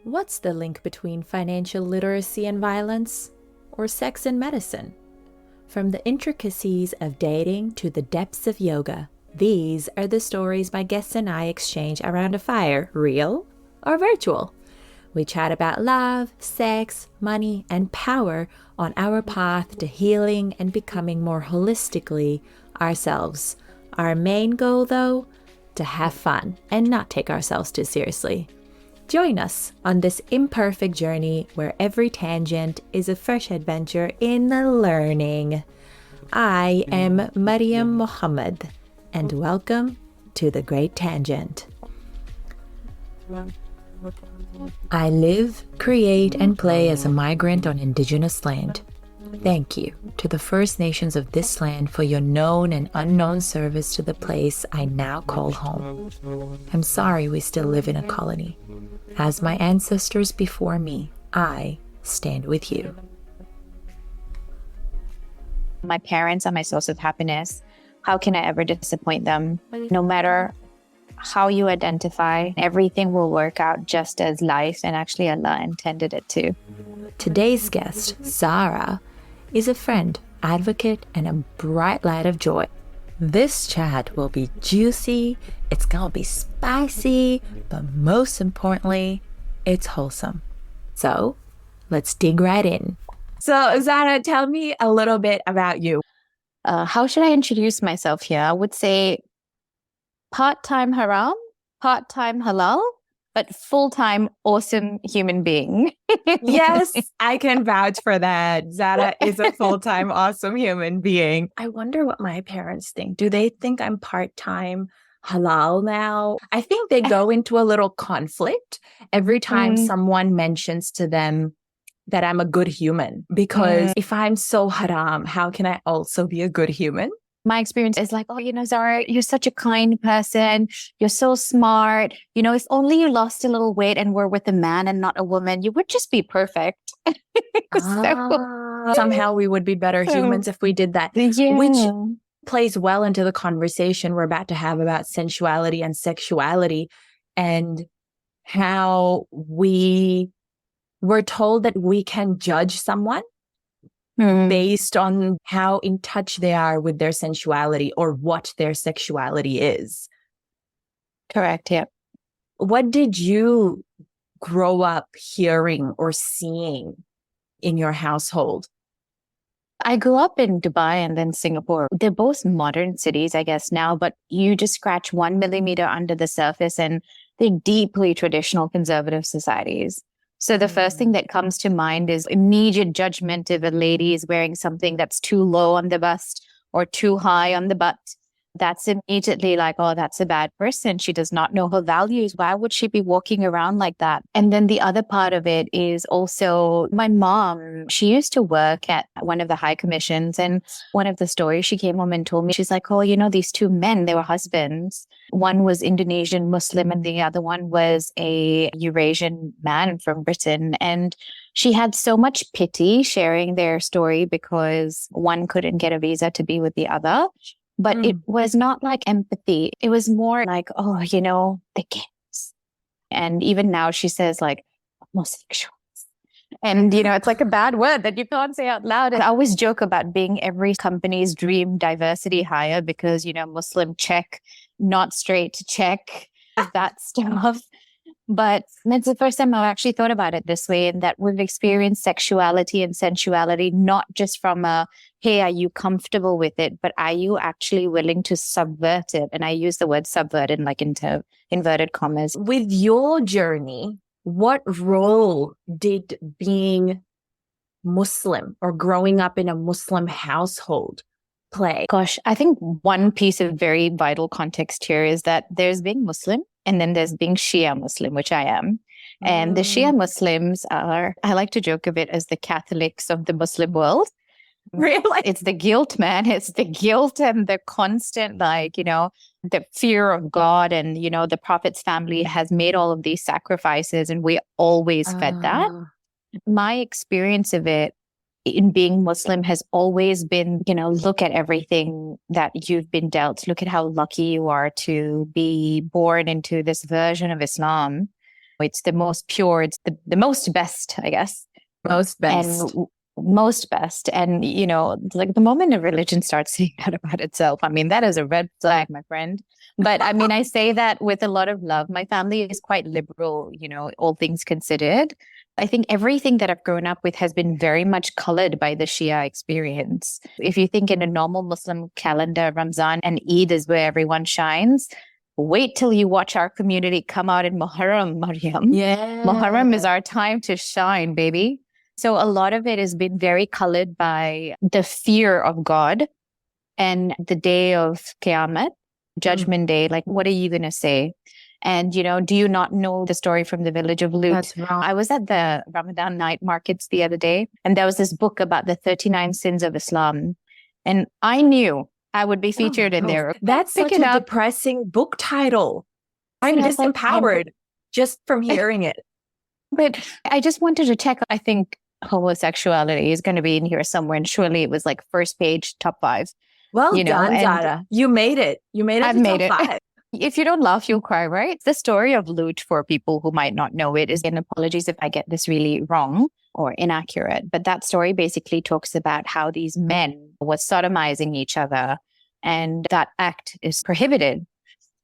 What's the link between financial literacy and violence? Or sex and medicine? From the intricacies of dating to the depths of yoga, these are the stories my guests and I exchange around a fire, real or virtual. We chat about love, sex, money, and power on our path to healing and becoming more holistically ourselves. Our main goal, though, to have fun and not take ourselves too seriously. Join us on this imperfect journey where every tangent is a fresh adventure in the learning. I am Mariam Mohammed, and welcome to The Great Tangent. I live, create, and play as a migrant on Indigenous land. Thank you to the First Nations of this land for your known and unknown service to the place I now call home. I'm sorry we still live in a colony. As my ancestors before me, I stand with you. My parents are my source of happiness. How can I ever disappoint them? No matter how you identify, everything will work out just as life and actually Allah intended it to. Today's guest, Zara, is a friend, advocate, and a bright light of joy. This chat will be juicy, it's gonna be spicy, but most importantly, it's wholesome. So, let's dig right in. So, Zara, tell me a little bit about you. How should I introduce myself here? I would say part-time haram, part-time halal, but full-time awesome human being. Yes, I can vouch for that. Zara is a full-time awesome human being. I wonder what my parents think. Do they think I'm part-time halal now? I think they go into a little conflict every time someone mentions to them that I'm a good human. Because if I'm so haram, how can I also be a good human? My experience is like, Zara, you're such a kind person. You're so smart. If only you lost a little weight and were with a man and not a woman, you would just be perfect. Somehow we would be better humans if we did that. Yeah. Which plays well into the conversation we're about to have about sensuality and sexuality and how we're told that we can judge someone based on how in touch they are with their sensuality or what their sexuality is. Correct, yeah. What did you grow up hearing or seeing in your household? I grew up in Dubai and then Singapore. They're both modern cities, I guess, now, but you just scratch 1 millimeter under the surface and they're deeply traditional conservative societies. So the first thing that comes to mind is immediate judgment if a lady is wearing something that's too low on the bust or too high on the butt. That's immediately like, oh, that's a bad person. She does not know her values. Why would she be walking around like that? And then the other part of it is also my mom. She used to work at one of the high commissions. And one of the stories she came home and told me, she's like, oh, these two men, they were husbands. One was Indonesian Muslim and the other one was a Eurasian man from Britain. And she had so much pity sharing their story because one couldn't get a visa to be with the other. But it was not like empathy. It was more like, the kids. And even now she says like, homosexuals. And, it's like a bad word that you can't say out loud. I always joke about being every company's dream diversity hire because, Muslim check, not straight check, that stuff. But it's the first time I've actually thought about it this way, and that we've experienced sexuality and sensuality, not just from hey, are you comfortable with it? But are you actually willing to subvert it? And I use the word subvert in like into inverted commas. With your journey, what role did being Muslim or growing up in a Muslim household play? Gosh, I think one piece of very vital context here is that there's being Muslim and then there's being Shia Muslim, which I am. And the Shia Muslims are, I like to joke a bit as the Catholics of the Muslim world. Really? It's the guilt, man. It's the guilt and the constant, the fear of God. And, the Prophet's family has made all of these sacrifices and we always fed that. My experience of it in being Muslim has always been, look at everything that you've been dealt. Look at how lucky you are to be born into this version of Islam. It's the most pure. It's the most best, I guess. Most best. And most best. And, like the moment a religion starts saying that about itself, I mean, that is a red flag, my friend. But I mean, I say that with a lot of love. My family is quite liberal, all things considered. I think everything that I've grown up with has been very much colored by the Shia experience. If you think in a normal Muslim calendar, Ramzan and Eid is where everyone shines. Wait till you watch our community come out in Muharram, Mariam. Yeah. Muharram is our time to shine, baby. So a lot of it has been very colored by the fear of God and the day of Qiyamah, Judgment Day. Like, what are you going to say? And, do you not know the story from the village of Lut? That's wrong. I was at the Ramadan night markets the other day, and there was this book about the 39 sins of Islam. And I knew I would be featured in there. That's such a depressing book title. I'm disempowered just from hearing it. But I just wanted to check. I think homosexuality is going to be in here somewhere. And surely it was like first page, top 5. Well done, Zara. You made it. You made it. I've made it. 5. If you don't laugh, you'll cry, right? The story of Lut, for people who might not know it, is, and apologies if I get this really wrong or inaccurate, but that story basically talks about how these men were sodomizing each other, and that act is prohibited.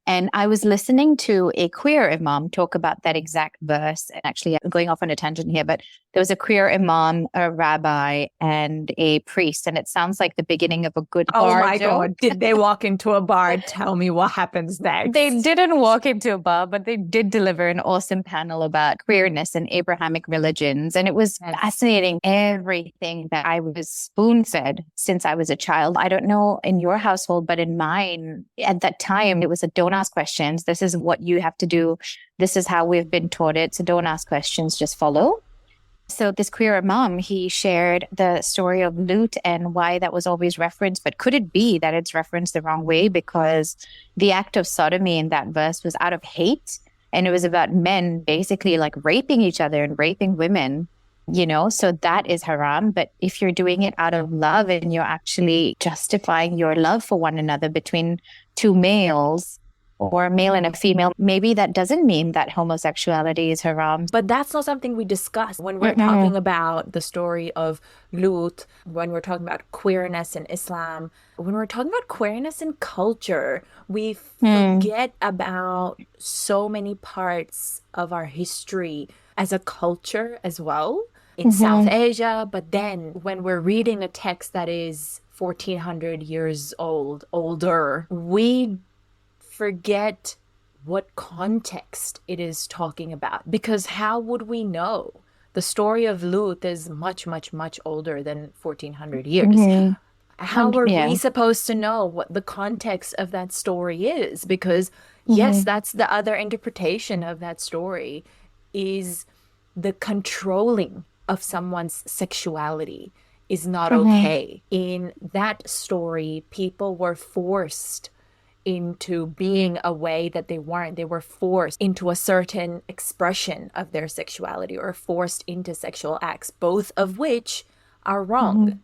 And I was listening to a queer imam talk about that exact verse. And actually, I'm going off on a tangent here, but there was a queer imam, a rabbi, and a priest. And it sounds like the beginning of a good bar. Oh my joke. God. Did they walk into a bar? Tell me what happens next. They didn't walk into a bar, but they did deliver an awesome panel about queerness and Abrahamic religions. And it was fascinating, everything that I was spoon-fed since I was a child. I don't know in your household, but in mine, at that time, it was a don't ask questions. This is what you have to do. This is how we've been taught it. So don't ask questions, just follow. So this queer imam, he shared the story of Lut and why that was always referenced. But could it be that it's referenced the wrong way? Because the act of sodomy in that verse was out of hate. And it was about men basically like raping each other and raping women, so that is haram. But if you're doing it out of love and you're actually justifying your love for one another between two males, or a male and a female, maybe that doesn't mean that homosexuality is haram. But that's not something we discuss when we're talking about the story of Lut, when we're talking about queerness in Islam, when we're talking about queerness in culture. We forget about so many parts of our history as a culture as well in South Asia. But then when we're reading a text that is 1400 years older, we forget what context it is talking about, because how would we know? The story of Lut is much, much, much older than 1400 years. How are we supposed to know what the context of that story is? Because yes, that's the other interpretation of that story, is the controlling of someone's sexuality is not okay. In that story, people were forced into being a way that they weren't. They were forced into a certain expression of their sexuality, or forced into sexual acts, both of which are wrong.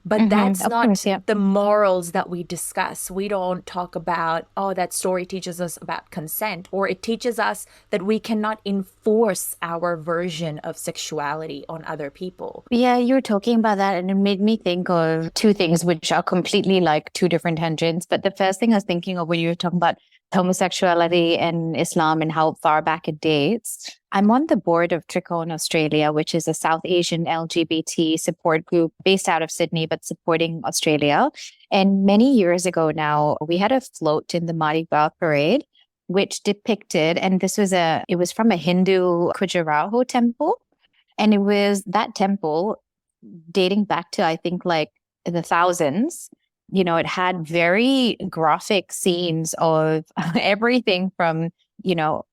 But that's not the morals that we discuss. We don't talk about, that story teaches us about consent, or it teaches us that we cannot enforce our version of sexuality on other people. Yeah, you were talking about that, and it made me think of two things which are completely like two different tangents. But the first thing I was thinking of when you were talking about homosexuality and Islam and how far back it dates. I'm on the board of Tricone Australia, which is a South Asian LGBT support group based out of Sydney, but supporting Australia. And many years ago now, we had a float in the Mardi Gras parade, which depicted, and it was from a Hindu Khajuraho temple. And it was that temple dating back to, I think, like the thousands. It had very graphic scenes of everything from,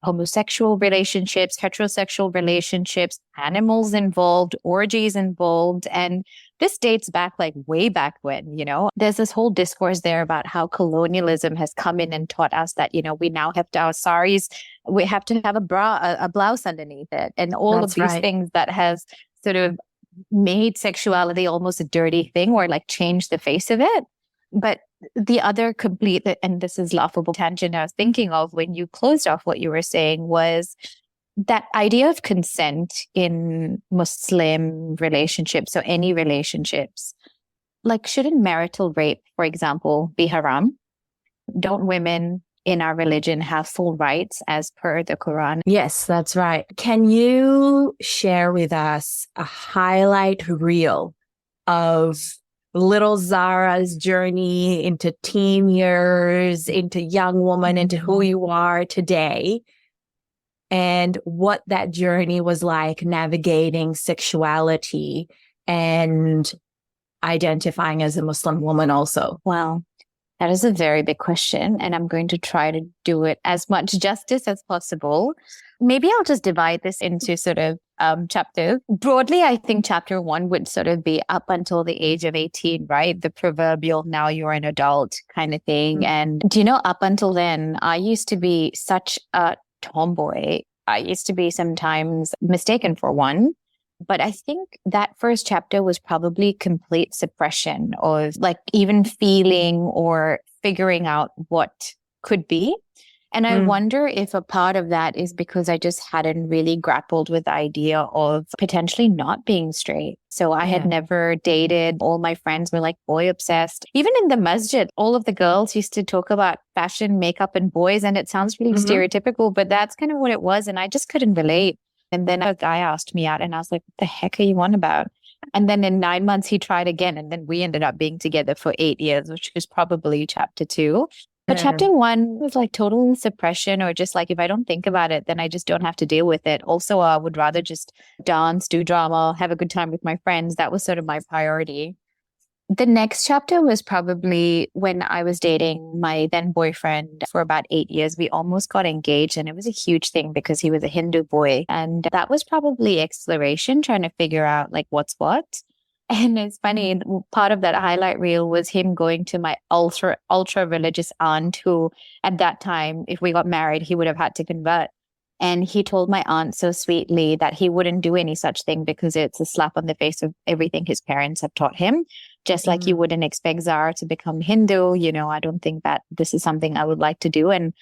homosexual relationships, heterosexual relationships, animals involved, orgies involved. And this dates back like way back when, there's this whole discourse there about how colonialism has come in and taught us that, we now have to, our saris, we have to have a blouse underneath it. And all of these things that has sort of made sexuality almost a dirty thing, or like changed the face of it. But the other and this is laughable tangent I was thinking of when you closed off what you were saying was that idea of consent in Muslim relationships or any relationships, like shouldn't marital rape, for example, be haram? Don't women in our religion have full rights as per the Quran? Yes, that's right. Can you share with us a highlight reel of little Zara's journey into teen years, into young woman, into who you are today, and what that journey was like navigating sexuality and identifying as a Muslim woman also? Wow. That is a very big question, and I'm going to try to do it as much justice as possible. Maybe I'll just divide this into sort of chapters. Broadly, I think chapter 1 would sort of be up until the age of 18, right? The proverbial now you're an adult kind of thing. And do you know, up until then, I used to be such a tomboy. I used to be sometimes mistaken for one. But I think that first chapter was probably complete suppression of like even feeling or figuring out what could be. And I wonder if a part of that is because I just hadn't really grappled with the idea of potentially not being straight. So I had never dated. All my friends were like boy obsessed. Even in the masjid, all of the girls used to talk about fashion, makeup, and boys. And it sounds really stereotypical, but that's kind of what it was. And I just couldn't relate. And then a guy asked me out and I was like, what the heck are you on about? And then in 9 months, he tried again. And then we ended up being together for 8 years, which is probably chapter 2. But chapter 1 was like total suppression, or just like, if I don't think about it, then I just don't have to deal with it. Also, I would rather just dance, do drama, have a good time with my friends. That was sort of my priority. The next chapter was probably when I was dating my then boyfriend for about 8 years. We almost got engaged, and it was a huge thing because he was a Hindu boy. And that was probably exploration, trying to figure out like what's what. And it's funny, part of that highlight reel was him going to my ultra religious aunt, who at that time, if we got married, he would have had to convert. And he told my aunt so sweetly that he wouldn't do any such thing because it's a slap on the face of everything his parents have taught him. Just like you wouldn't expect Zara to become Hindu, you know, I don't think that this is something I would like to do. And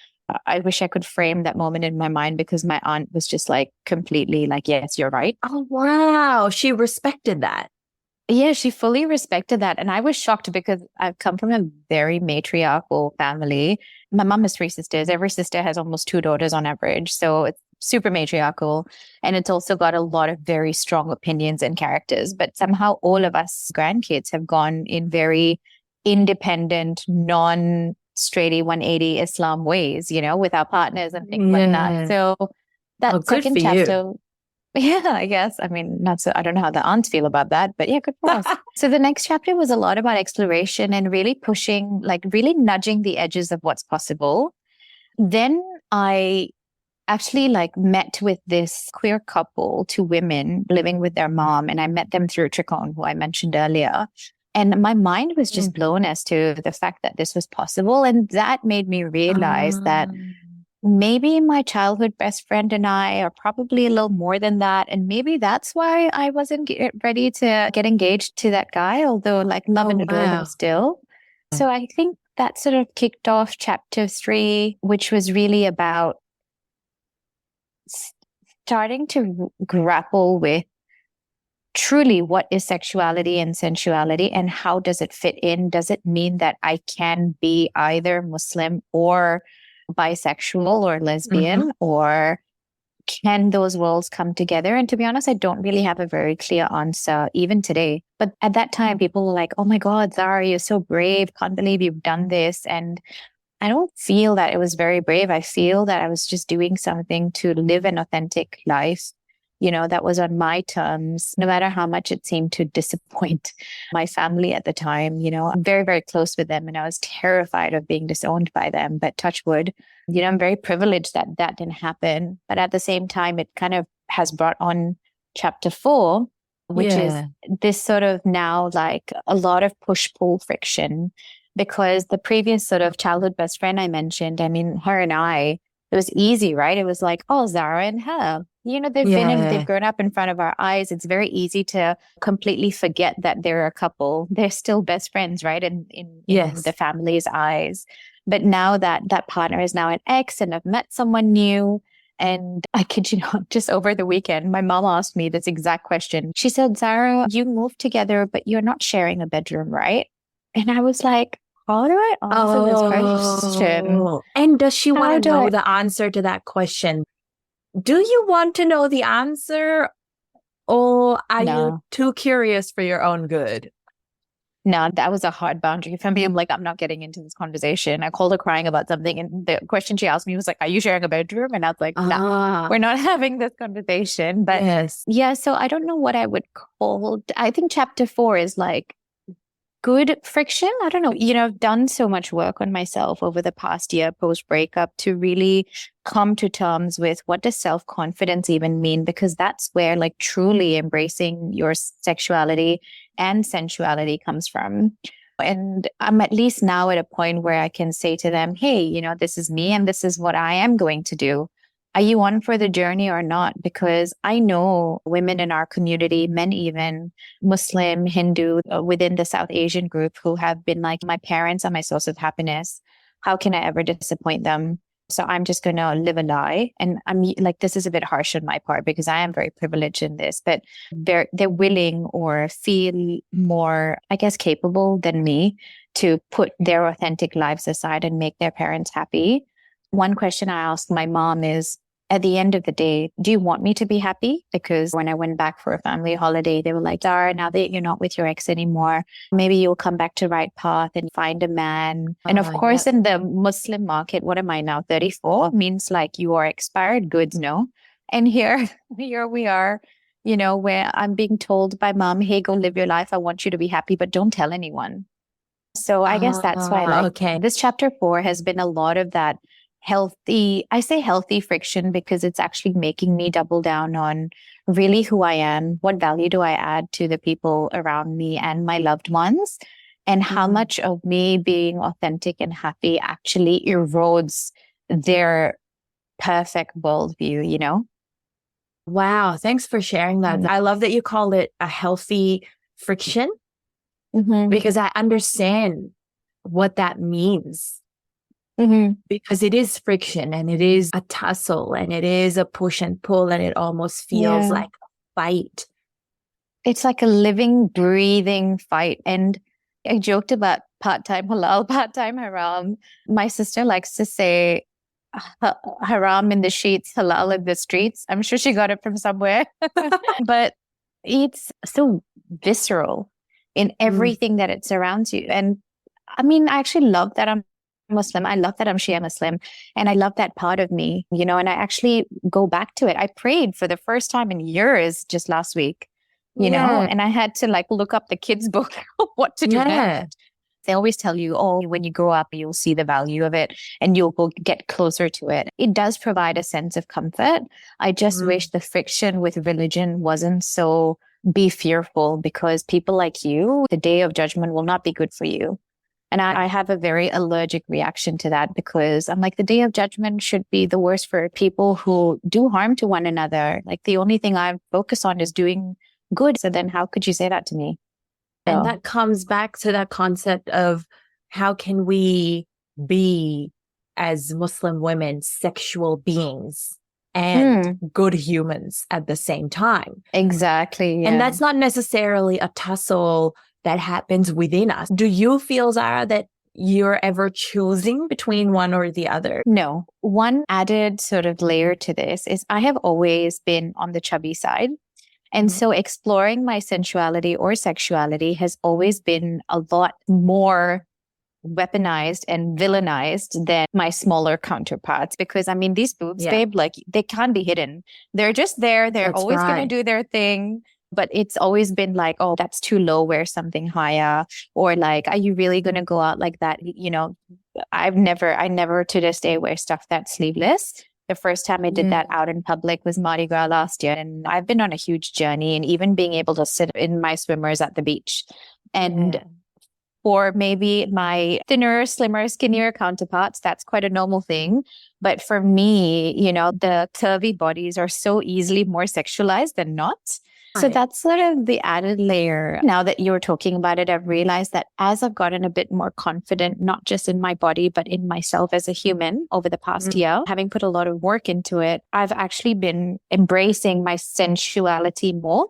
I wish I could frame that moment in my mind, because my aunt was just like completely like, yes, you're right. Oh, wow. She respected that. Yeah, she fully respected that. And I was shocked because I've come from a very matriarchal family. My mom has 3 sisters. Every sister has almost 2 daughters on average. So it's super matriarchal. And it's also got a lot of very strong opinions and characters. But somehow all of us grandkids have gone in very independent, non-straighty 180 Islam ways, you know, with our partners and things like that. So that second chapter... Yeah, I guess. I mean, not so, I don't know how the aunts feel about that, but yeah, good for us. So the next chapter was a lot about exploration and really pushing, like really nudging the edges of what's possible. Then I actually like met with this queer couple, 2 women living with their mom, and I met them through Tricon, who I mentioned earlier. And my mind was just blown as to the fact that this was possible. And that made me realize that maybe my childhood best friend and I are probably a little more than that. And maybe that's why I wasn't ready to get engaged to that guy, although like love and adore him still. So I think that sort of kicked off chapter 3, which was really about starting to grapple with truly what is sexuality and sensuality, and how does it fit in? Does it mean that I can be either Muslim or bisexual or lesbian, or can those worlds come together? And to be honest, I don't really have a very clear answer even today. But at that time, people were like, oh my God, Zara, you're so brave. Can't believe you've done this. And I don't feel that it was very brave. I feel that I was just doing something to live an authentic life, you know, that was on my terms, no matter how much it seemed to disappoint my family at the time. You know, I'm very, very close with them, and I was terrified of being disowned by them. But touch wood, you know, I'm very privileged that that didn't happen. But at the same time, it kind of has brought on chapter 4, which is this sort of now like a lot of push-pull friction, because the previous sort of childhood best friend I mentioned, I mean, her and I, it was easy, right? It was like, oh, Zara and her. You know, they've grown up in front of our eyes. It's very easy to completely forget that they're a couple. They're still best friends, right? In the family's eyes. But now that that partner is now an ex and I've met someone new, And I kid you not, just over the weekend, my mom asked me this exact question. She said, Zara, you moved together, but you're not sharing a bedroom, right? And I was like, how do I answer this question? Oh, and does she How want to do know I? the answer to that question? Do you want to know the answer, or are you No, too curious for your own good? no, that was a hard boundary for me. I'm like, I'm not getting into this conversation. I called her crying about something. And the question she asked me was like, are you sharing a bedroom? And I was like, no, Ah, we're not having this conversation. But yes. yeah, so I don't know what I would call, I think chapter 4 is like good friction. I don't know. I've done so much work on myself over the past year post breakup to really come to terms with what does self-confidence even mean? Because that's where like truly embracing your sexuality and sensuality comes from. And I'm at least now at a point where I can say to them, hey, this is me and this is what I am going to do. Are you on for the journey or not? Because I know women in our community, men even, Muslim, Hindu, within the South Asian group who have been like, my parents are my source of happiness. How can I ever disappoint them? So I'm just going to live a lie. And I'm like, this is a bit harsh on my part because I am very privileged in this, but they're willing or feel more, I guess, capable than me to put their authentic lives aside and make their parents happy. One question I asked my mom is, at the end of the day, do you want me to be happy? Because when I went back for a family holiday, they were like, Zara, now that you're not with your ex anymore, maybe you'll come back to right path and find a man. And of course, Yep. in the Muslim market, what am I now? 34 means like you are expired goods, no? And here we are, where I'm being told by mom, hey, go live your life. I want you to be happy, but don't tell anyone. So I guess that's why like Okay. this chapter 4 has been a lot of that I say healthy friction because it's actually making me double down on really who I am. What value do I add to the people around me and my loved ones? And how much of me being authentic and happy actually erodes their perfect worldview? Wow. Thanks for sharing that. I love that you call it a healthy friction Mm-hmm. because I understand what that means. Mm-hmm. Because it is friction and it is a tussle and it is a push and pull and it almost feels Yeah. like a fight. It's like a living, breathing fight. And I joked about part-time halal, part-time haram. My sister likes to say haram in the sheets, halal in the streets. I'm sure she got it from somewhere. But it's so visceral in everything that it surrounds you. And I mean, I actually love that I'm Muslim. I love that I'm Shia Muslim. And I love that part of me, and I actually go back to it. I prayed for the first time in years just last week, and I had to like look up the kids' book of what to do next. They always tell you, oh, when you grow up, you'll see the value of it and you'll go get closer to it. It does provide a sense of comfort. I just wish the friction with religion wasn't so be fearful because people like you, the day of judgment will not be good for you. And I have a very allergic reaction to that because I'm like, the day of judgment should be the worst for people who do harm to one another. Like the only thing I focus on is doing good. So then how could you say that to me? And that comes back to that concept of how can we be, as Muslim women, sexual beings and good humans at the same time. Exactly. Yeah. And that's not necessarily a tussle that happens within us. Do you feel, Zara, that you're ever choosing between one or the other? No. One added sort of layer to this is I have always been on the chubby side. And so exploring my sensuality or sexuality has always been a lot more weaponized and villainized than my smaller counterparts. Because I mean, these boobs, babe, like they can't be hidden. They're just there. They're always going to do their thing. But it's always been like, oh, that's too low. Wear something higher. Or like, are you really going to go out like that? I never to this day wear stuff that's sleeveless. The first time I did that out in public was Mardi Gras last year. And I've been on a huge journey and even being able to sit in my swimmers at the beach. And for maybe my thinner, slimmer, skinnier counterparts, that's quite a normal thing. But for me, the curvy bodies are so easily more sexualized than not. So that's sort of the added layer. Now that you're talking about it, I've realized that as I've gotten a bit more confident, not just in my body, but in myself as a human over the past year, having put a lot of work into it, I've actually been embracing my sensuality more.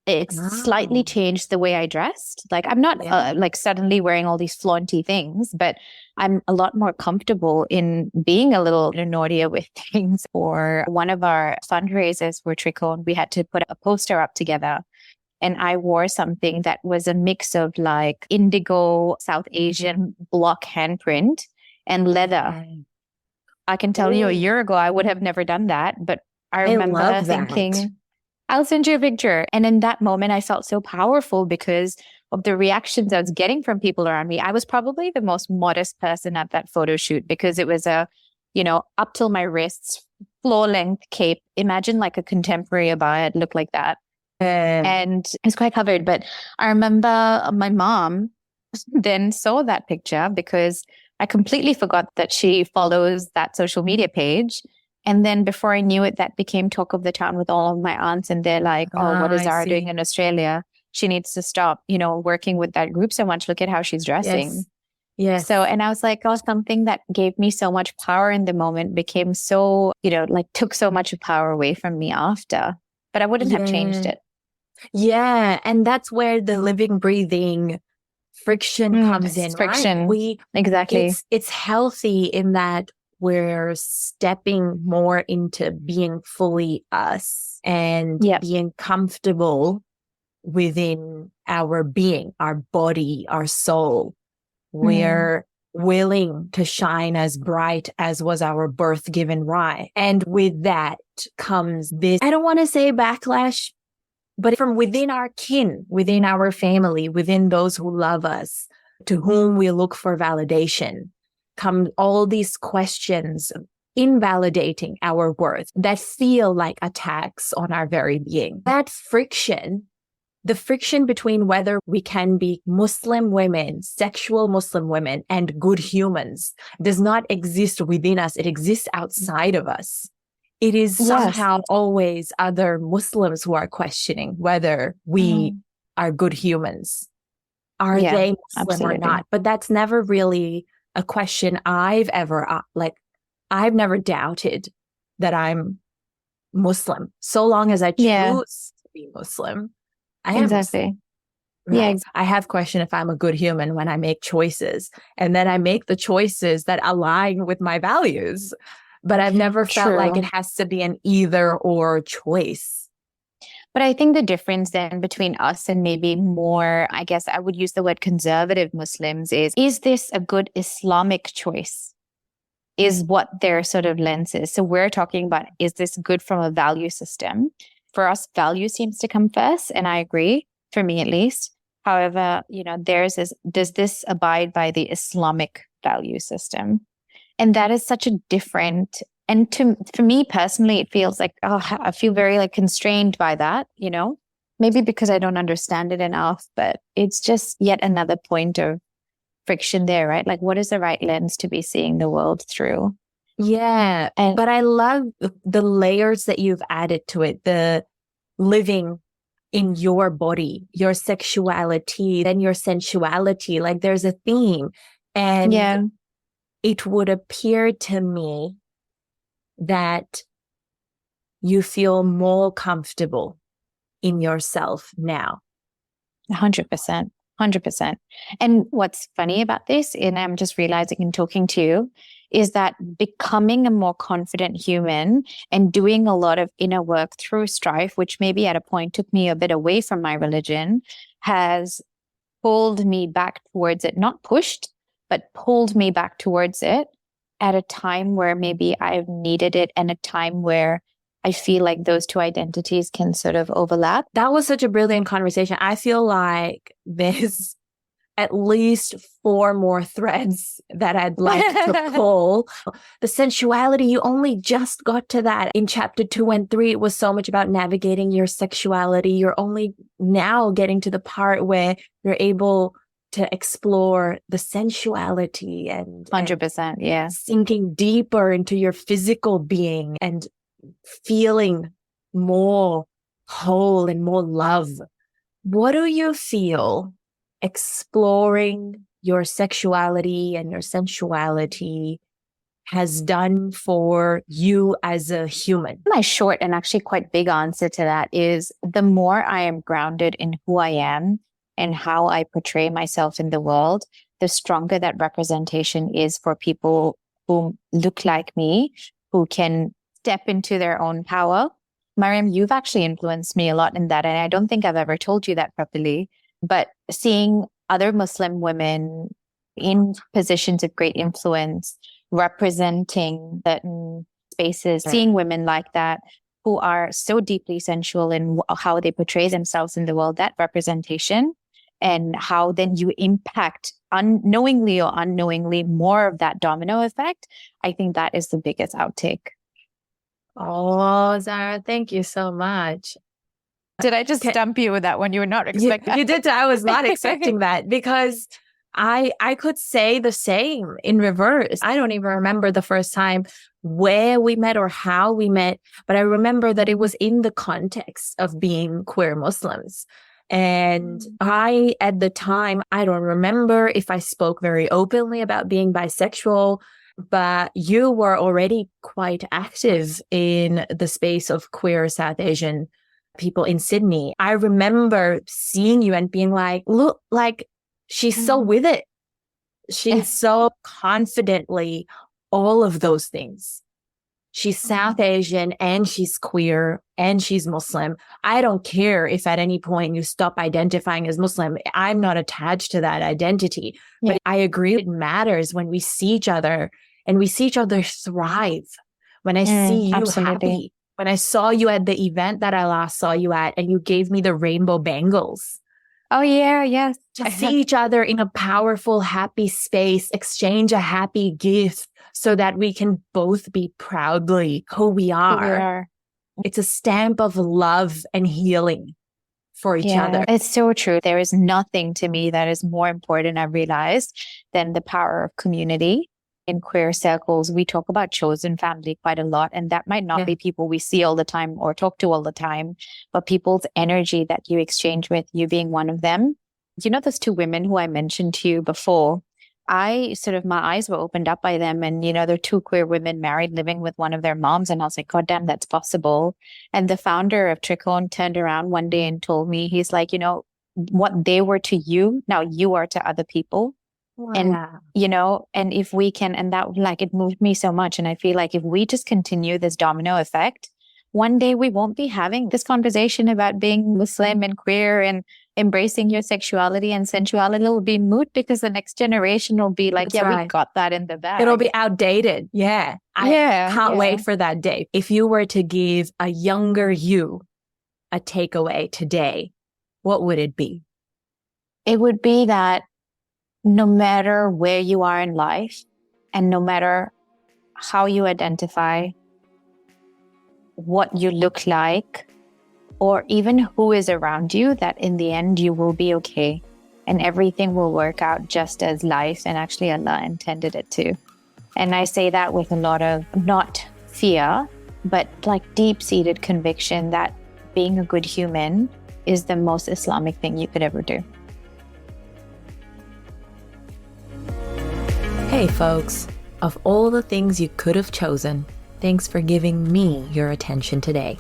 It's slightly changed the way I dressed. Like I'm not like suddenly wearing all these flaunty things, but I'm a lot more comfortable in being a little naughtier with things. For one of our fundraisers for Tricone, we had to put a poster up together. And I wore something that was a mix of like indigo, South Asian block handprint and leather. I can tell you a year ago, I would have never done that. But I remember thinking, I'll send you a picture. And in that moment, I felt so powerful because of the reactions I was getting from people around me. I was probably the most modest person at that photo shoot because it was a, up till my wrists, floor length cape. Imagine like a contemporary abaya. It looked like that. And it's quite covered. But I remember my mom then saw that picture because I completely forgot that she follows that social media page. And then before I knew it, that became talk of the town with all of my aunts. And they're like, oh, what is Zara doing in Australia? She needs to stop, working with that group so much. Look at how she's dressing. Yes. So, and I was like, oh, something that gave me so much power in the moment became so, took so much power away from me after. But I wouldn't have changed it. Yeah. And that's where the living, breathing friction comes in. Friction. Right? Exactly. It's healthy in that we're stepping more into being fully us and being comfortable within our being, our body, our soul. We're willing to shine as bright as was our birth given right. And with that comes this, I don't want to say backlash, but from within our kin, within our family, within those who love us, to whom we look for validation, come all these questions invalidating our worth that feel like attacks on our very being. That friction, the friction between whether we can be Muslim women, sexual Muslim women, and good humans does not exist within us. It exists outside of us. It is somehow always other Muslims who are questioning whether we are good humans. Are they Muslim or not? But that's never really a question I've ever, I've never doubted that I'm Muslim. So long as I choose to be Muslim, I am Muslim. Right? Yeah. I have questioned if I'm a good human when I make choices. And then I make the choices that align with my values. But I've never felt like it has to be an either or choice. But I think the difference then between us and maybe more, I guess I would use the word conservative Muslims is this a good Islamic choice? Is what their sort of lens is. So we're talking about, is this good from a value system? For us, value seems to come first. And I agree, for me at least. However, theirs is, does this abide by the Islamic value system? And that is such a different, and for me personally, it feels like, I feel very constrained by that, maybe because I don't understand it enough, but it's just yet another point of friction there, right? Like, what is the right lens to be seeing the world through? Yeah. But I love the layers that you've added to it, the living in your body, your sexuality, then your sensuality. Like there's a theme. And it would appear to me that you feel more comfortable in yourself now. 100%. 100%. And what's funny about this, and I'm just realizing in talking to you, is that becoming a more confident human and doing a lot of inner work through strife, which maybe at a point took me a bit away from my religion, has pulled me back towards it, not pushed, but pulled me back towards it at a time where maybe I've needed it and a time where I feel like those two identities can sort of overlap. That was such a brilliant conversation. I feel like there's at least 4 more threads that I'd like to pull. The sensuality, you only just got to that in chapter 2 and 3. It was so much about navigating your sexuality. You're only now getting to the part where you're able to explore the sensuality and 100%, yeah, sinking deeper into your physical being and feeling more whole and more love. What do you feel exploring your sexuality and your sensuality has done for you as a human? My short and actually quite big answer to that is the more I am grounded in who I am and how I portray myself in the world, the stronger that representation is for people who look like me, who can step into their own power. Mariam, you've actually influenced me a lot in that. And I don't think I've ever told you that properly. But seeing other Muslim women in positions of great influence, representing certain spaces, seeing women like that who are so deeply sensual in how they portray themselves in the world, that representation, and how then you impact unknowingly or unknowingly more of that domino effect. I think that is the biggest outtake. Oh, Zara, thank you so much. Did I just stump you with that one? You were not expecting You did. I was not expecting that, because I could say the same in reverse. I don't even remember the first time where we met or how we met, but I remember that it was in the context of being queer Muslims. And I, at the time, I don't remember if I spoke very openly about being bisexual, but you were already quite active in the space of queer South Asian people in Sydney. I remember seeing you and being like, look, like, she's so with it. She's so confidently all of those things. She's South Asian and she's queer and she's Muslim. I don't care if at any point you stop identifying as Muslim. I'm not attached to that identity. Yeah. But I agree, it matters when we see each other and we see each other thrive. When I see you happy, when I saw you at the event that I last saw you at and you gave me the rainbow bangles. Oh, yeah, yes. To see each other in a powerful, happy space, exchange a happy gift so that we can both be proudly who we are. It's a stamp of love and healing for each other. It's so true. There is nothing to me that is more important, I've realized, than the power of community. In queer circles, we talk about chosen family quite a lot, and that might not be people we see all the time or talk to all the time, but people's energy that you exchange with, you being one of them. You know, those two women who I mentioned to you before, my eyes were opened up by them. And, you know, they're two queer women married, living with one of their moms. And I was like, God damn, that's possible. And the founder of Tricone turned around one day and told me, he's like, you know, what they were to you, now you are to other people. Wow. And, you know, and if we can, and that, like, it moved me so much. And I feel like if we just continue this domino effect, one day we won't be having this conversation about being Muslim and queer and embracing your sexuality and sensuality. Will be moot because the next generation will be like, we got that in the bag. It'll be outdated. I can't wait for that day. If you were to give a younger you a takeaway today, what would it be? It would be that no matter where you are in life and no matter how you identify, what you look like, or even who is around you, that in the end you will be okay and everything will work out just as life and actually Allah intended it to. And I say that with a lot of not fear, but like deep-seated conviction that being a good human is the most Islamic thing you could ever do. Hey folks, of all the things you could have chosen, thanks for giving me your attention today.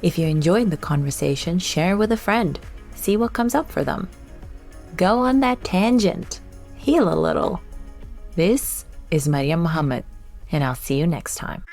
If you enjoyed the conversation, share with a friend. See what comes up for them. Go on that tangent. Heal a little. This is Mariam Mohammed, and I'll see you next time.